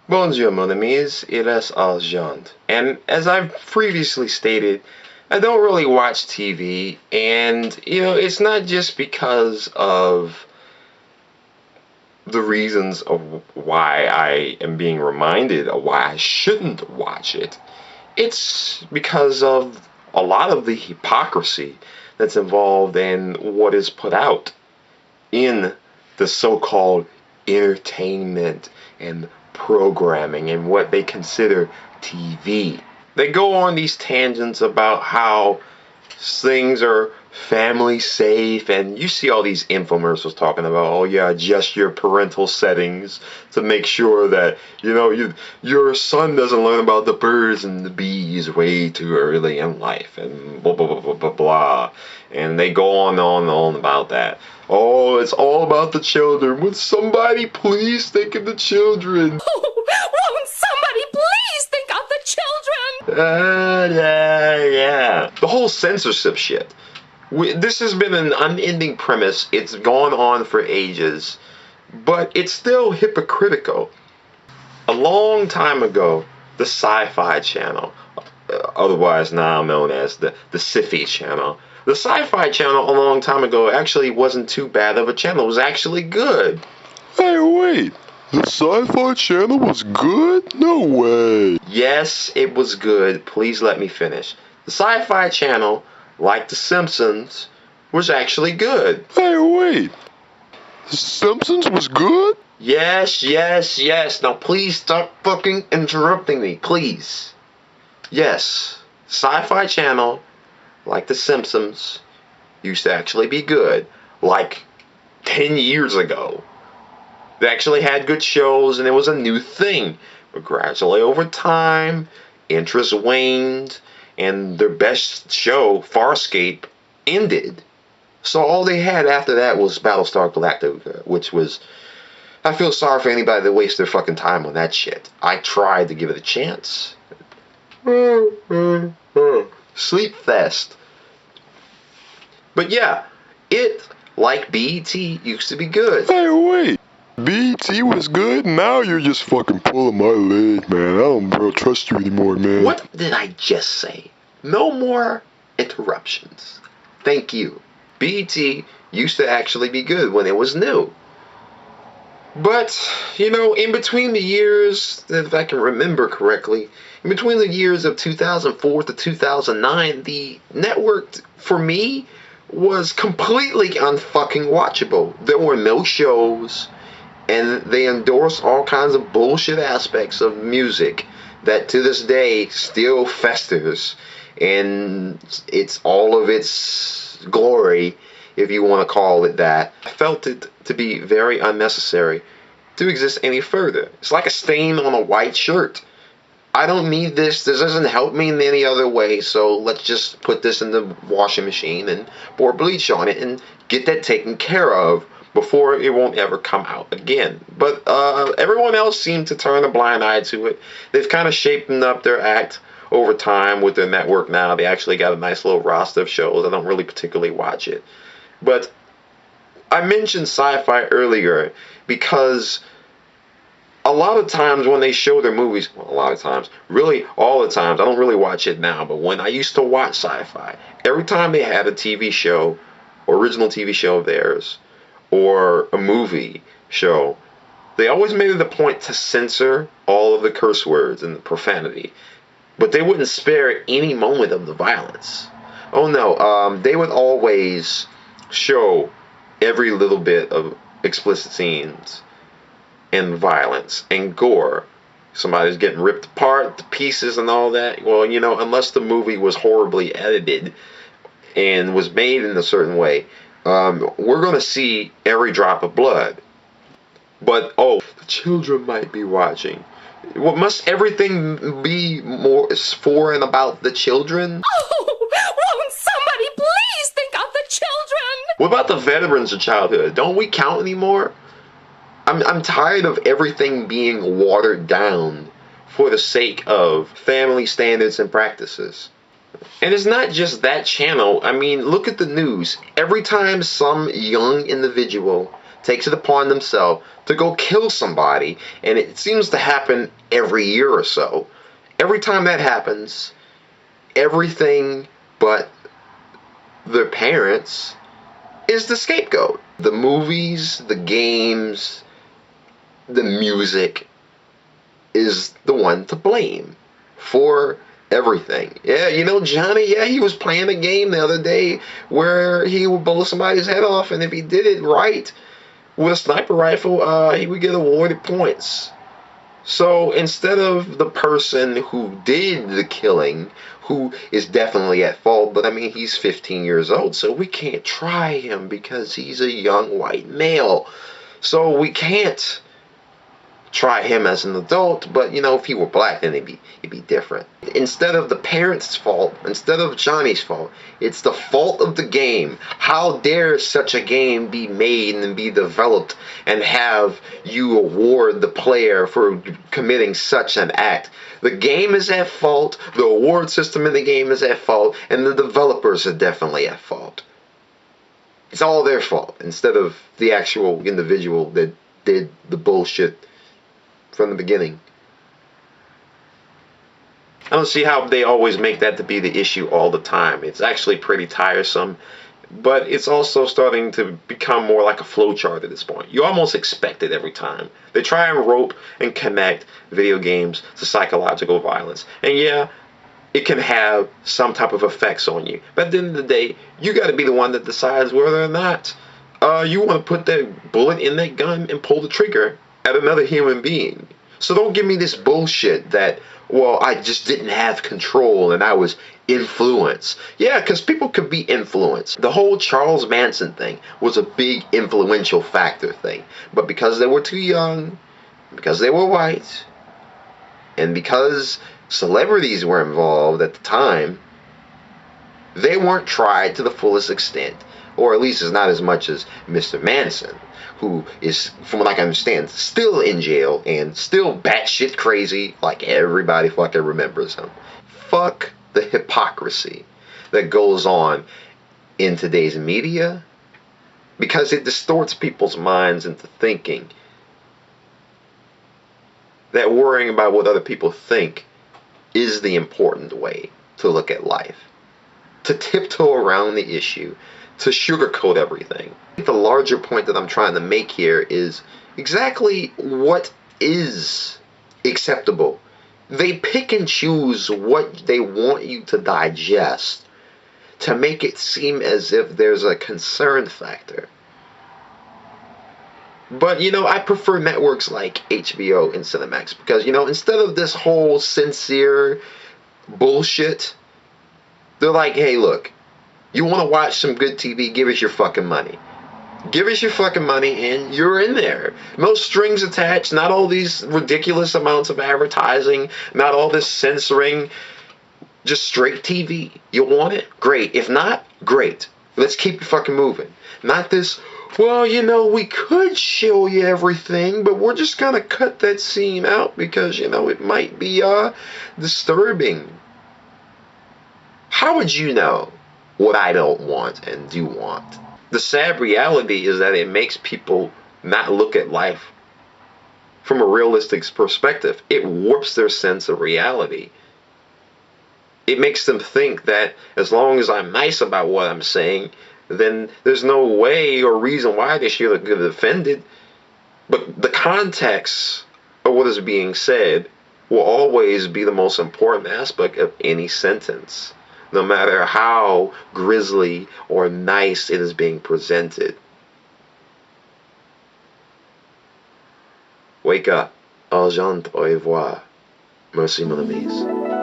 Bonjour, mon amis, il est Argent. And as I've previously stated, I don't really watch TV, and, it's not just because of the reasons of why I am being reminded of why I shouldn't watch it. It's because of a lot of the hypocrisy that's involved in what is put out in the so-called entertainment and programming and what they consider TV. They go on these tangents about how things are family safe, and you see all these infomercials talking about, oh yeah, adjust your parental settings to make sure that your son doesn't learn about the birds and the bees way too early in life, and blah blah blah blah blah blah. And they go on and on and on about that. Oh, it's all about the children. Would somebody please think of the children? Oh, won't somebody please think of the children? Yeah. The whole censorship shit. This has been an unending premise. It's gone on for ages, but it's still hypocritical. A long time ago, the Sci-Fi channel, otherwise now known as the Sci-Fi channel, the Sci-Fi channel a long time ago actually wasn't too bad of a channel. It was actually good. Hey, wait. The Sci-Fi channel was good? No way. Yes, it was good. Please let me finish. The Sci-Fi channel, like The Simpsons, was actually good. Hey, wait. The Simpsons was good? Yes. Now please stop fucking interrupting me, please. Yes, Sci-Fi channel, like The Simpsons, used to actually be good. Like 10 years ago. They actually had good shows and it was a new thing. But gradually over time, interest waned and their best show, Farscape, ended. So all they had after that was Battlestar Galactica, which was... I feel sorry for anybody that wastes their fucking time on that shit. I tried to give it a chance. Sleep fest. But yeah, it, like BET, used to be good. Hey, wait. BET was good? Now you're just fucking pulling my leg, man. I don't real trust you anymore, man. What did I just say? No more interruptions. Thank you. BET used to actually be good when it was new. But, in between the years, if I can remember correctly, in between the years of 2004 to 2009, the network, for me, was completely unfucking watchable. There were no shows, and they endorsed all kinds of bullshit aspects of music that to this day still festers, and it's all of its glory, if you want to call it that. I felt it to be very unnecessary to exist any further. It's like a stain on a white shirt. I don't need this. This doesn't help me in any other way, so let's just put this in the washing machine and pour bleach on it and get that taken care of before it won't ever come out again. But everyone else seemed to turn a blind eye to it. They've kind of shaped up their act over time with their network now. They actually got a nice little roster of shows. I don't really particularly watch it. But I mentioned Sci-Fi earlier because a lot of times when they show their movies, well, a lot of times, really all the times, I don't really watch it now, but when I used to watch Sci-Fi, every time they had a TV show, original TV show of theirs, or a movie show, they always made it a point to censor all of the curse words and the profanity. But they wouldn't spare any moment of the violence. Oh no, they would always show every little bit of explicit scenes and violence and gore. Somebody's getting ripped apart to pieces and all that. Well, unless the movie was horribly edited and was made in a certain way, we're going to see every drop of blood. But, the children might be watching. Well, must everything be more for and about the children? Oh, won't somebody please think of the children? What about the veterans of childhood? Don't we count anymore? I'm tired of everything being watered down for the sake of family standards and practices. And it's not just that channel. I mean, look at the news. Every time some young individual takes it upon themselves to go kill somebody, and it seems to happen every year or so. Every time that happens, everything but their parents is the scapegoat. The movies, the games, the music is the one to blame for everything. Yeah, you know, Johnny, yeah, he was playing a game the other day where he would blow somebody's head off, and if he did it right with a sniper rifle, he would get awarded points. So instead of the person who did the killing, who is definitely at fault, but I mean, he's 15 years old, so we can't try him because he's a young white male. So we can't try him as an adult, but you know, if he were black, then it'd be different. Instead of the parents' fault, instead of Johnny's fault, it's the fault of the game. How dare such a game be made and be developed and have you award the player for committing such an act? The game is at fault, the award system in the game is at fault, and the developers are definitely at fault. It's all their fault, instead of the actual individual that did the bullshit from the beginning. I don't see how they always make that to be the issue all the time. It's actually pretty tiresome, but it's also starting to become more like a flowchart at this point. You almost expect it every time. They try and rope and connect video games to psychological violence. And yeah, it can have some type of effects on you. But at the end of the day, you got to be the one that decides whether or not you want to put that bullet in that gun and pull the trigger at another human being. So don't give me this bullshit that, well, I just didn't have control and I was influenced. Yeah, because people could be influenced. The whole Charles Manson thing was a big influential factor thing. But because they were too young, because they were white, and because celebrities were involved at the time, they weren't tried to the fullest extent. Or at least it's not as much as Mr. Manson, who is, from what I can understand, still in jail and still batshit crazy like everybody fucking remembers him. Fuck the hypocrisy that goes on in today's media, because it distorts people's minds into thinking that worrying about what other people think is the important way to look at life. To tiptoe around the issue, to sugarcoat everything. The larger point that I'm trying to make here is exactly what is acceptable. They pick and choose what they want you to digest to make it seem as if there's a concern factor. But, you know, I prefer networks like HBO and Cinemax because, you know, instead of this whole sincere bullshit, they're like, hey, look, you want to watch some good TV, give us your fucking money. Give us your fucking money and you're in there. No strings attached, not all these ridiculous amounts of advertising, not all this censoring, just straight TV. You want it? Great. If not, great. Let's keep it fucking moving. Not this, well, you know, we could show you everything, but we're just going to cut that scene out because, you know, it might be disturbing. How would you know what I don't want and do want? The sad reality is that it makes people not look at life from a realistic perspective. It warps their sense of reality. It makes them think that as long as I'm nice about what I'm saying, then there's no way or reason why they should get offended. But the context of what is being said will always be the most important aspect of any sentence, no matter how grisly or nice it is being presented. Wake up. Au revoir. Merci, mon amis.